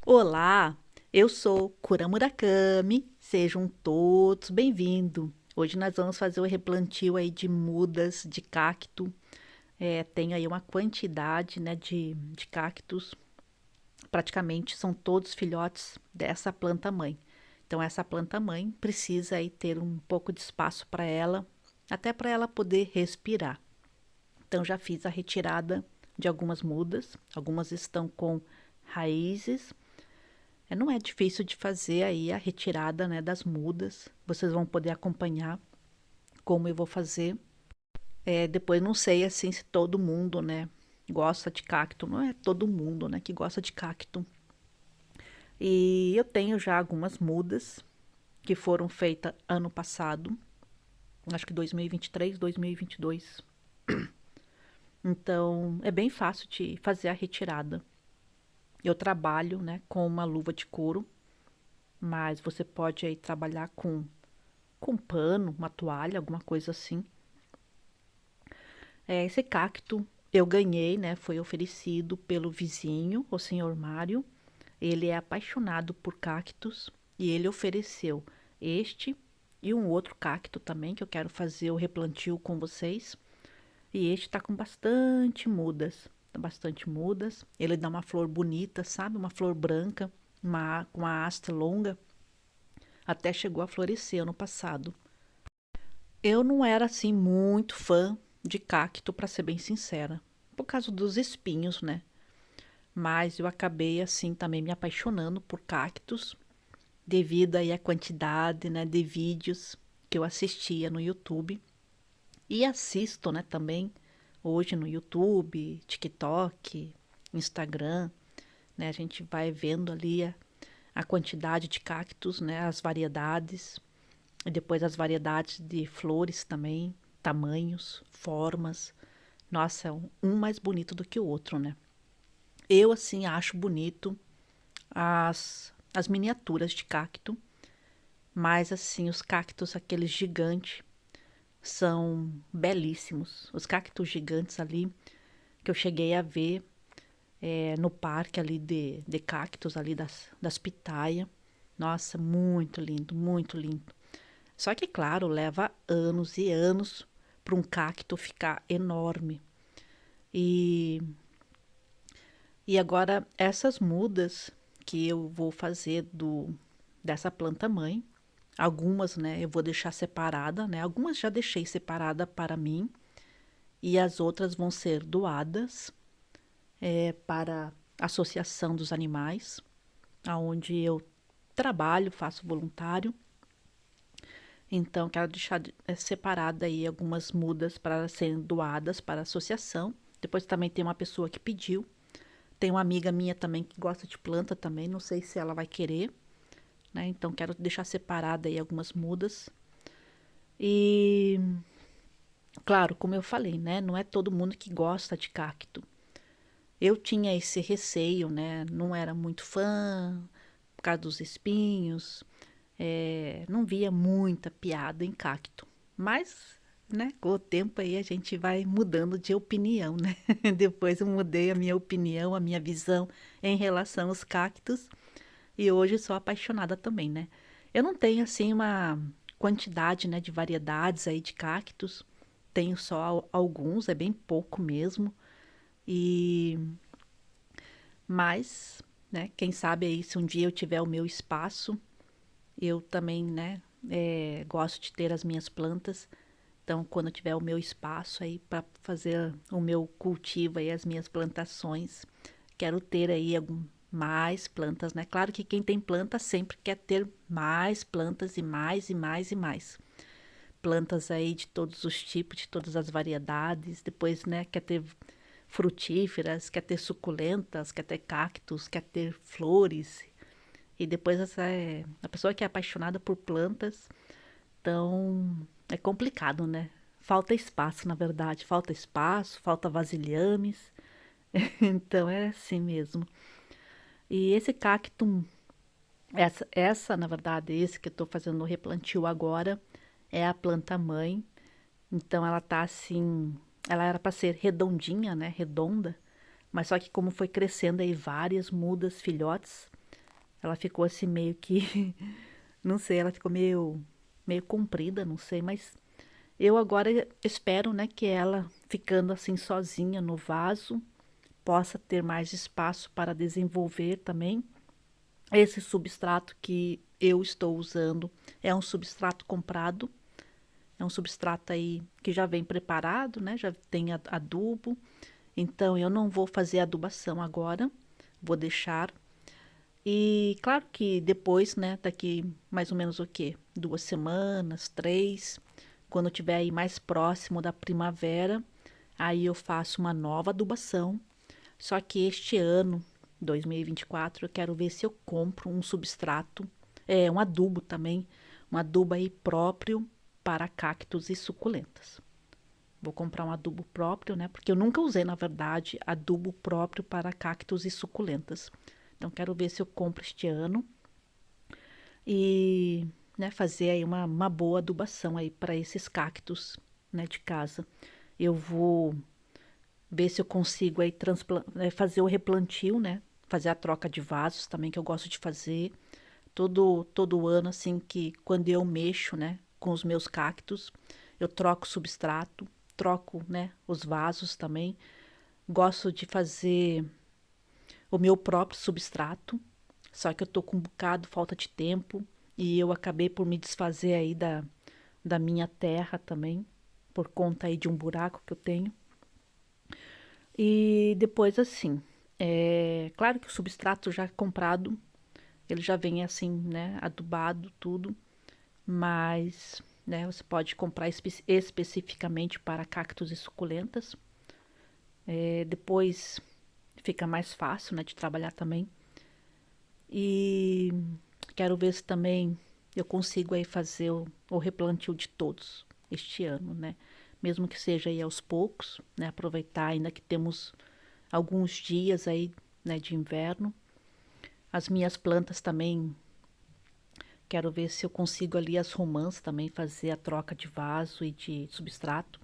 Olá, eu sou Kura Murakami, sejam todos bem-vindos. Hoje nós vamos fazer o replantio aí de mudas de cacto. Tenho aí uma quantidade, né, de cactos, praticamente são todos filhotes dessa planta mãe. Então essa planta mãe precisa aí ter um pouco de espaço para ela, até para ela poder respirar. Então já fiz a retirada de algumas mudas, algumas estão com raízes. Não é difícil de fazer aí a retirada, né, das mudas. Vocês vão poder acompanhar como eu vou fazer. Depois não sei assim se todo mundo, né, gosta de cacto. Não é todo mundo, né, que gosta de cacto. E eu tenho já algumas mudas que foram feitas ano passado, acho que 2023, 2022. Então é bem fácil de fazer a retirada. Eu trabalho, né, com uma luva de couro, mas você pode aí trabalhar com pano, uma toalha, alguma coisa assim. Esse cacto eu ganhei, né? Foi oferecido pelo vizinho, o senhor Mário. Ele é apaixonado por cactos e ele ofereceu este e um outro cacto também que eu quero fazer o replantio com vocês. E este tá com bastante mudas, tá bastante mudas. Ele dá uma flor bonita, sabe? Uma flor branca, com uma haste longa. Até chegou a florescer ano passado. Eu não era assim muito fã de cacto, para ser bem sincera, por causa dos espinhos, né? Mas eu acabei assim também me apaixonando por cactos devido aí à quantidade, né, de vídeos que eu assistia no YouTube e assisto, né, também hoje no YouTube, TikTok, Instagram, né? A gente vai vendo ali a quantidade de cactos, né, as variedades. E depois as variedades de flores também, tamanhos, formas. Nossa, um mais bonito do que o outro, né? Eu, assim, acho bonito as miniaturas de cacto, mas, assim, os cactos, aqueles gigantes, são belíssimos. Os cactos gigantes ali, que eu cheguei a ver no parque ali de cactos, ali das pitaias. Nossa, muito lindo, muito lindo. Só que, claro, leva anos e anos para um cacto ficar enorme. E, e agora, essas mudas que eu vou fazer dessa planta mãe, algumas, né, eu vou deixar separada, né? Algumas já deixei separada para mim e as outras vão ser doadas para a Associação dos Animais, aonde eu trabalho, faço voluntário. Então, quero deixar separada aí algumas mudas para serem doadas para a associação. Depois também tem uma pessoa que pediu. Tem uma amiga minha também que gosta de planta também. Não sei se ela vai querer, né? Então, quero deixar separada aí algumas mudas. E, claro, como eu falei, né? Não é todo mundo que gosta de cacto. Eu tinha esse receio, né? Não era muito fã por causa dos espinhos. Não via muita piada em cacto. Mas, né, com o tempo aí a gente vai mudando de opinião, né? Depois eu mudei a minha opinião, a minha visão em relação aos cactos e hoje sou apaixonada também, né? Eu não tenho assim uma quantidade, né, de variedades aí de cactos. Tenho só alguns, é bem pouco mesmo. E mas, né, quem sabe aí se um dia eu tiver o meu espaço, eu também, né, gosto de ter as minhas plantas. Então, quando eu tiver o meu espaço aí para fazer o meu cultivo aí, as minhas plantações, quero ter aí mais plantas, né? Claro que quem tem planta sempre quer ter mais plantas e mais e mais e mais. Plantas aí de todos os tipos, de todas as variedades. Depois, né, quer ter frutíferas, quer ter suculentas, quer ter cactos, quer ter flores. E depois a pessoa que é apaixonada por plantas, então é complicado, né? Falta espaço, na verdade. Falta espaço, falta vasilhames. Então é assim mesmo. E esse cacto, na verdade, esse que eu tô fazendo no replantio agora, é a planta mãe. Então ela tá assim, ela era para ser redondinha, né? Redonda. Mas só que como foi crescendo aí várias mudas, filhotes, Ela ficou assim meio que, não sei, ela ficou meio comprida, não sei, mas eu agora espero, né, que ela ficando assim sozinha no vaso possa ter mais espaço para desenvolver também. Esse substrato que eu estou usando é um substrato comprado, é um substrato aí que já vem preparado, né? Já tem adubo. Então eu não vou fazer adubação agora, vou deixar. E claro que depois, né, daqui mais ou menos o quê? 2 semanas, 3, quando tiver aí mais próximo da primavera, aí eu faço uma nova adubação. Só que este ano, 2024, eu quero ver se eu compro um substrato, um adubo também, um adubo aí próprio para cactos e suculentas. Vou comprar um adubo próprio, né? Porque eu nunca usei, na verdade, adubo próprio para cactos e suculentas. Então, quero ver se eu compro este ano e, né, fazer aí uma boa adubação aí para esses cactos, né, de casa. Eu vou ver se eu consigo aí fazer o replantio, né? Fazer a troca de vasos também, que eu gosto de fazer todo ano, assim, que quando eu mexo, né, com os meus cactos, eu troco o substrato, troco, né, os vasos também. Gosto de fazer o meu próprio substrato, só que eu tô com um bocado falta de tempo e eu acabei por me desfazer aí da minha terra também, por conta aí de um buraco que eu tenho. E depois assim, claro que o substrato já comprado, ele já vem assim, né, adubado, tudo, mas, né, você pode comprar especificamente para cactos e suculentas. Depois fica mais fácil, né, de trabalhar também. E quero ver se também eu consigo aí fazer o replantio de todos este ano, né? Mesmo que seja aí aos poucos, né? Aproveitar ainda que temos alguns dias aí, né, de inverno. As minhas plantas também, quero ver se eu consigo ali as romãs também fazer a troca de vaso e de substrato.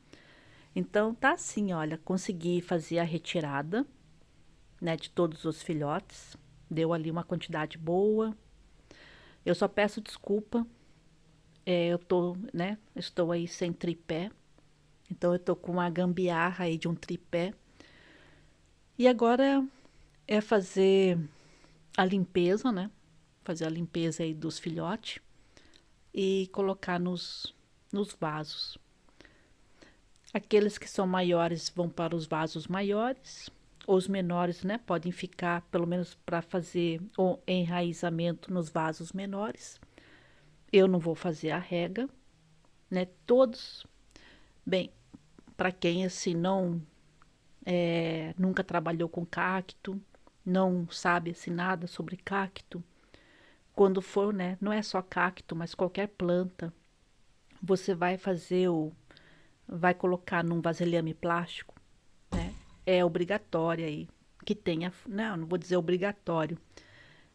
Então tá assim, olha, consegui fazer a retirada, né, de todos os filhotes. Deu ali uma quantidade boa. Eu só peço desculpa. Eu tô, né, estou aí sem tripé. Então eu tô com uma gambiarra aí de um tripé. E agora é fazer a limpeza, né? Fazer a limpeza aí dos filhotes e colocar nos vasos. Aqueles que são maiores vão para os vasos maiores. Os menores, né, podem ficar pelo menos para fazer o enraizamento nos vasos menores. Eu não vou fazer a rega, né? Todos, bem, para quem assim não nunca trabalhou com cacto, não sabe assim nada sobre cacto, quando for, né, não é só cacto, mas qualquer planta, você vai colocar num vasilhame plástico, né? É obrigatório aí que tenha, não vou dizer obrigatório,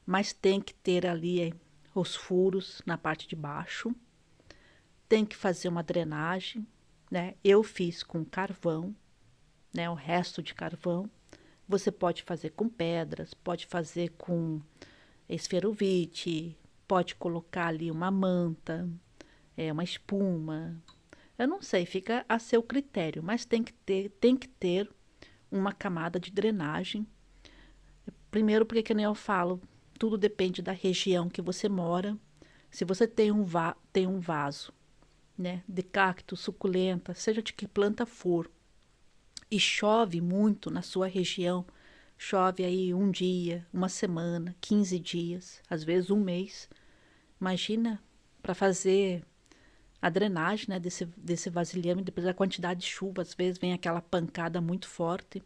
mas tem que ter ali os furos na parte de baixo, tem que fazer uma drenagem, né? Eu fiz com carvão, né? O resto de carvão. Você pode fazer com pedras, pode fazer com esferovite, pode colocar ali uma manta, uma espuma. Eu não sei, fica a seu critério, mas tem que ter uma camada de drenagem. Primeiro, porque que nem eu falo, tudo depende da região que você mora. Se você tem um vaso, né, de cacto, suculenta, seja de que planta for, e chove muito na sua região, chove aí um dia, uma semana, 15 dias, às vezes um mês. Imagina para fazer a drenagem, né, desse vasilhame, depois da quantidade de chuva, às vezes vem aquela pancada muito forte,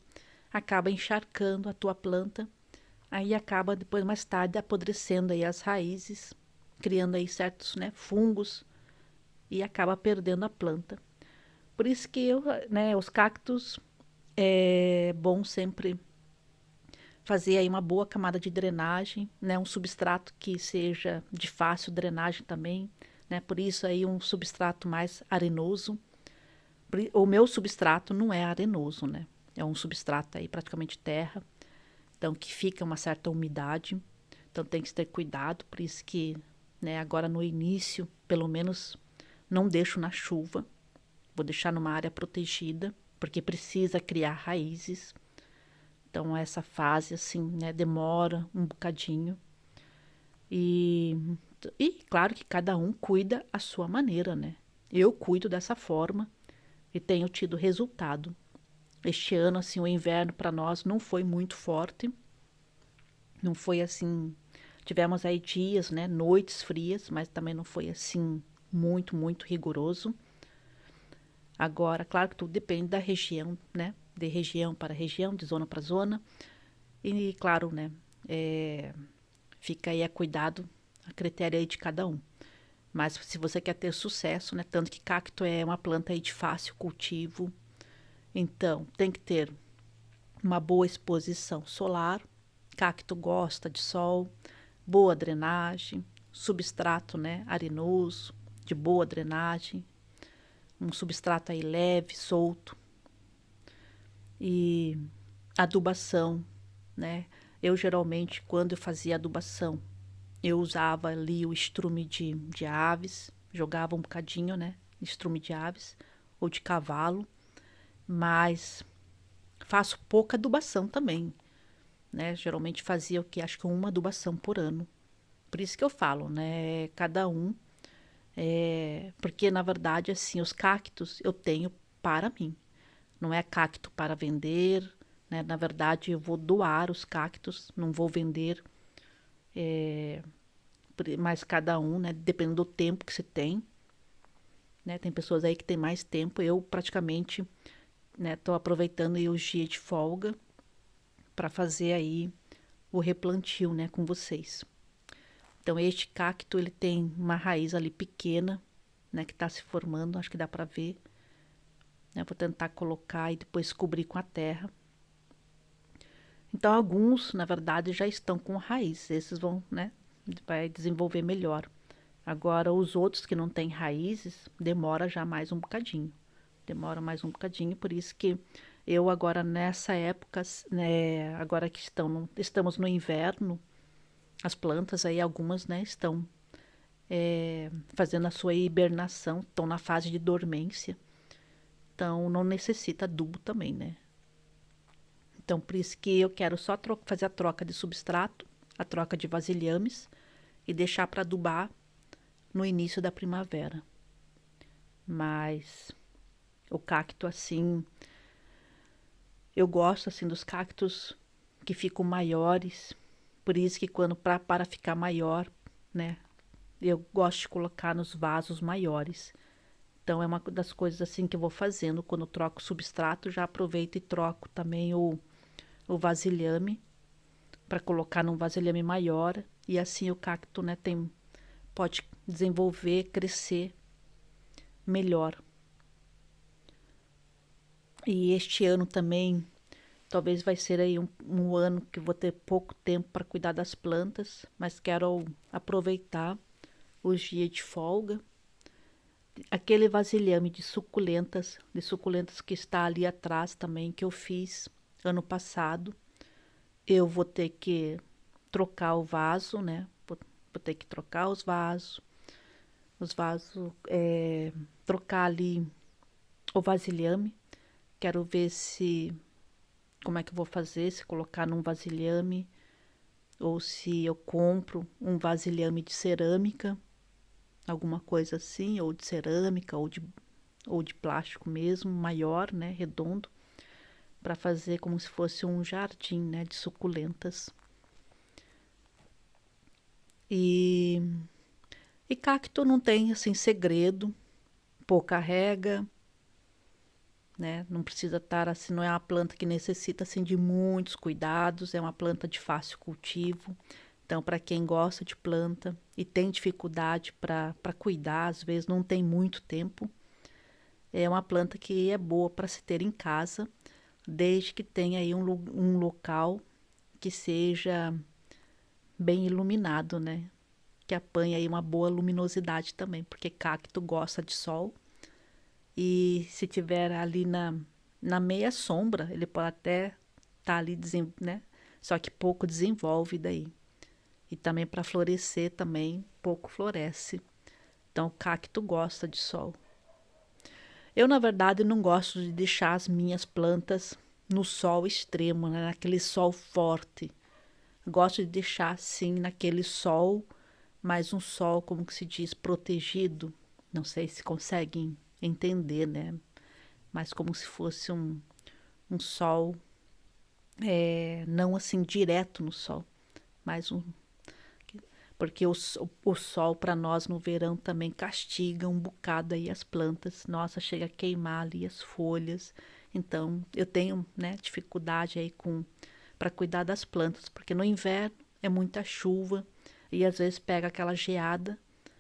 acaba encharcando a tua planta, aí acaba depois mais tarde apodrecendo aí as raízes, criando aí certos, né, fungos e acaba perdendo a planta. Por isso que né, os cactos é bom sempre fazer aí uma boa camada de drenagem, né, um substrato que seja de fácil drenagem também, né? Por isso aí um substrato mais arenoso. O meu substrato não é arenoso, né? É um substrato aí praticamente terra, então que fica uma certa umidade. Então tem que ter cuidado, por isso que, né, agora no início, pelo menos não deixo na chuva, vou deixar numa área protegida, porque precisa criar raízes. Então essa fase assim, né, demora um bocadinho. E, e claro que cada um cuida à sua maneira, né? Eu cuido dessa forma e tenho tido resultado. Este ano, assim, o inverno para nós não foi muito forte. Não foi assim. Tivemos aí dias, né? Noites frias, mas também não foi assim muito rigoroso. Agora, claro que tudo depende da região, né? De região para região, de zona para zona. E, claro, né? Fica aí a cuidado, a critério aí de cada um. Mas se você quer ter sucesso, né? Tanto que cacto é uma planta aí de fácil cultivo. Então, tem que ter uma boa exposição solar. Cacto gosta de sol, boa drenagem, substrato, né? Arenoso, de boa drenagem. Um substrato aí leve, solto. E adubação, né? Eu geralmente, quando eu fazia adubação, eu usava ali o estrume de aves, jogava um bocadinho, né? Estrume de aves ou de cavalo, mas faço pouca adubação também, né? Geralmente fazia o que? Acho que uma adubação por ano. Por isso que eu falo, né? Cada um. Porque na verdade, assim, os cactos eu tenho para mim. Não é cacto para vender, né? Na verdade, eu vou doar os cactos, não vou vender. Mas cada um, né? Dependendo do tempo que se tem, né? Tem pessoas aí que tem mais tempo. Eu praticamente, né? Tô aproveitando aí os dias de folga para fazer aí o replantio, né? Com vocês. Então este cacto ele tem uma raiz ali pequena, né? Que está se formando, acho que dá para ver. Né? Vou tentar colocar e depois cobrir com a terra. Então alguns, na verdade, já estão com raiz. Esses vão, né? Vai desenvolver melhor. Agora, os outros que não têm raízes, demora já mais um bocadinho. Demora mais um bocadinho, por isso que eu agora nessa época, né, agora que estamos no inverno, as plantas aí, algumas, né, estão fazendo a sua hibernação, estão na fase de dormência. Então, não necessita adubo também, né? Então, por isso que eu quero só fazer a troca de substrato, a troca de vasilhames e deixar para adubar no início da primavera. Mas o cacto assim, eu gosto assim dos cactos que ficam maiores, por isso que quando para ficar maior, né, eu gosto de colocar nos vasos maiores. Então é uma das coisas assim que eu vou fazendo quando eu troco o substrato, já aproveito e troco também o vasilhame para colocar num vasilhame maior e assim o cacto, né, pode desenvolver, crescer melhor. E este ano também, talvez vai ser aí um ano que vou ter pouco tempo para cuidar das plantas, mas quero aproveitar os dias de folga. Aquele vasilhame de suculentas que está ali atrás também, que eu fiz ano passado, eu vou ter que trocar o vaso, né? Vou ter que trocar os vasos, trocar ali o vasilhame. Quero ver se como é que eu vou fazer, se colocar num vasilhame ou se eu compro um vasilhame de cerâmica, alguma coisa assim, ou de cerâmica ou de plástico mesmo, maior, né, redondo, para fazer como se fosse um jardim, né, de suculentas. E cacto não tem assim segredo, pouca rega, né? Não precisa estar assim, não é uma planta que necessita assim de muitos cuidados, é uma planta de fácil cultivo. Então, para quem gosta de planta e tem dificuldade para cuidar, às vezes não tem muito tempo, é uma planta que é boa para se ter em casa, desde que tenha aí um local que seja bem iluminado, né? Que apanhe aí uma boa luminosidade também, porque cacto gosta de sol. E se tiver ali na meia sombra, ele pode até estar ali, né? Só que pouco desenvolve daí. E também para florescer também pouco floresce. Então o cacto gosta de sol. Eu, na verdade, não gosto de deixar as minhas plantas no sol extremo, né? Naquele sol forte. Gosto de deixar assim naquele sol, mas um sol, como que se diz, protegido. Não sei se conseguem entender, né? Mas como se fosse um sol, não assim direto no sol, mas porque o sol para nós no verão também castiga um bocado aí as plantas. Nossa, chega a queimar ali as folhas. Então eu tenho, né, dificuldade aí com para cuidar das plantas, porque no inverno é muita chuva e às vezes pega aquela geada,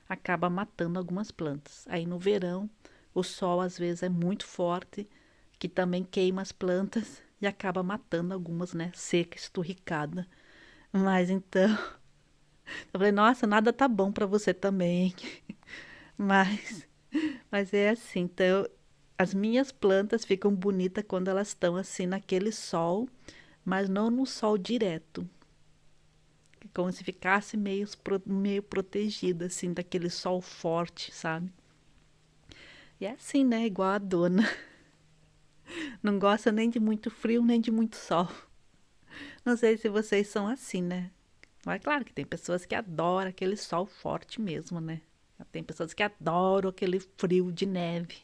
acaba matando algumas plantas. Aí no verão o sol às vezes é muito forte, que também queima as plantas e acaba matando algumas, né, seca, esturricada. Mas então eu falei, nossa, nada tá bom para você também. Mas, mas é assim, então as minhas plantas ficam bonitas quando elas estão assim naquele sol, mas não no sol direto. Como se ficasse meio protegida, assim, daquele sol forte, sabe? E é assim, né? Igual a dona. Não gosta nem de muito frio, nem de muito sol. Não sei se vocês são assim, né? Mas é claro que tem pessoas que adoram aquele sol forte mesmo, né? Tem pessoas que adoram aquele frio de neve.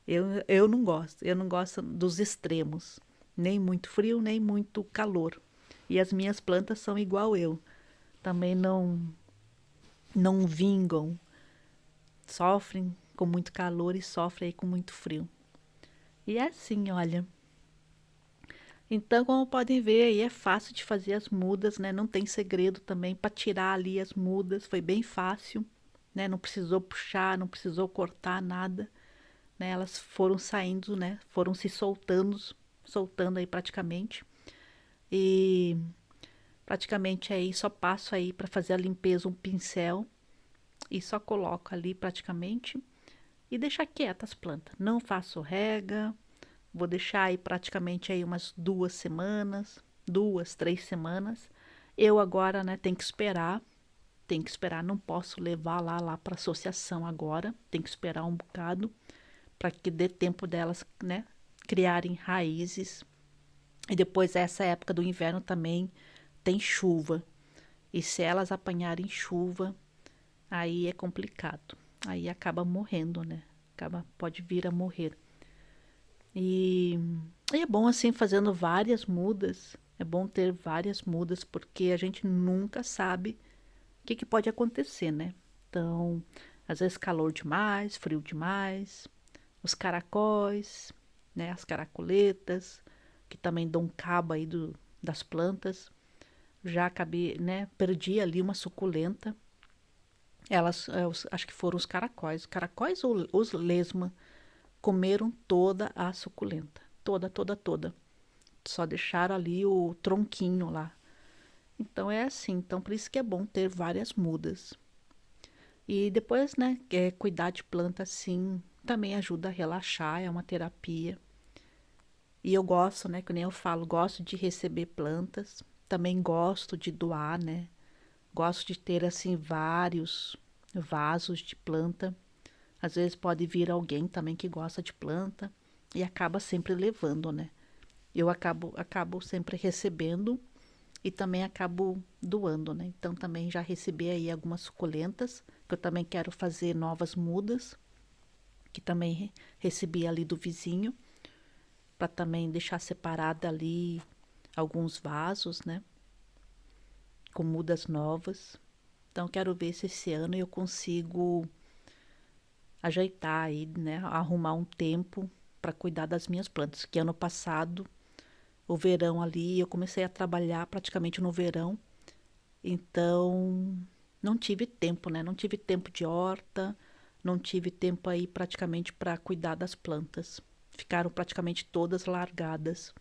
Eu não gosto. Eu não gosto dos extremos. Nem muito frio, nem muito calor. E as minhas plantas são igual eu. Também não vingam. Sofrem com muito calor e sofrem aí com muito frio. E é assim, olha. Então, como podem ver, aí é fácil de fazer as mudas, né? Não tem segredo também para tirar ali as mudas. Foi bem fácil, né? Não precisou puxar, não precisou cortar nada, né? Elas foram saindo, né? Foram se soltando aí praticamente. E praticamente aí só passo aí para fazer a limpeza um pincel e só coloco ali praticamente e deixar quietas as plantas. Não faço rega, vou deixar aí praticamente aí umas 2 semanas, 2, 3 semanas. Eu agora, né, tenho que esperar, não posso levar lá para associação agora, tem que esperar um bocado para que dê tempo delas, né, criarem raízes. E depois essa época do inverno também tem chuva. E se elas apanharem chuva, aí é complicado. Aí acaba morrendo, né? Pode vir a morrer. E, e é bom assim fazendo várias mudas. É bom ter várias mudas porque a gente nunca sabe o que pode acontecer, né? Então, às vezes calor demais, frio demais, os caracóis, né? As caracoletas, que também dão cabo aí das plantas. Já acabei, né? Perdi ali uma suculenta. Elas, acho que foram os caracóis ou os lesma, comeram toda a suculenta. Toda, toda, toda. Só deixaram ali o tronquinho lá. Então é assim. Então por isso que é bom ter várias mudas. E depois, né, cuidar de planta assim também ajuda a relaxar, é uma terapia. E eu gosto, né, que nem eu falo, gosto de receber plantas. Também gosto de doar, né? Gosto de ter assim vários vasos de planta. Às vezes pode vir alguém também que gosta de planta e acaba sempre levando, né? Eu acabo sempre recebendo e também acabo doando, né? Então também já recebi aí algumas suculentas, que eu também quero fazer novas mudas, que também recebi ali do vizinho, para também deixar separada ali alguns vasos, né? Com mudas novas. Então quero ver se esse ano eu consigo ajeitar aí, né? Arrumar um tempo para cuidar das minhas plantas. Que ano passado, o verão ali, eu comecei a trabalhar praticamente no verão. Então, não tive tempo, né? Não tive tempo de horta, não tive tempo aí praticamente para cuidar das plantas. Ficaram praticamente todas largadas.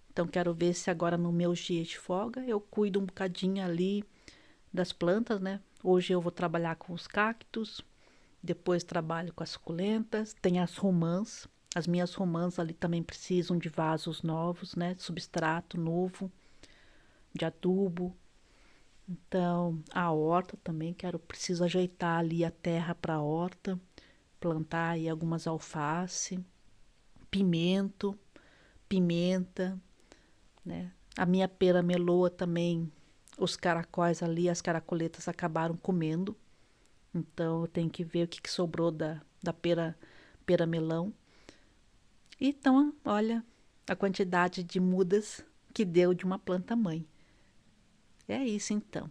Então, quero ver se agora no meus dias de folga eu cuido um bocadinho ali das plantas, né? Hoje eu vou trabalhar com os cactos, depois trabalho com as suculentas, tem as romãs. As minhas romãs ali também precisam de vasos novos, né? Substrato novo, de adubo. Então, a horta também, preciso ajeitar ali a terra para a horta, plantar aí algumas alface, pimento, pimenta, né? A minha pera meloa também, os caracóis ali, as caracoletas acabaram comendo. Então eu tenho que ver o que sobrou da pera melão. Então, olha a quantidade de mudas que deu de uma planta mãe. É isso então.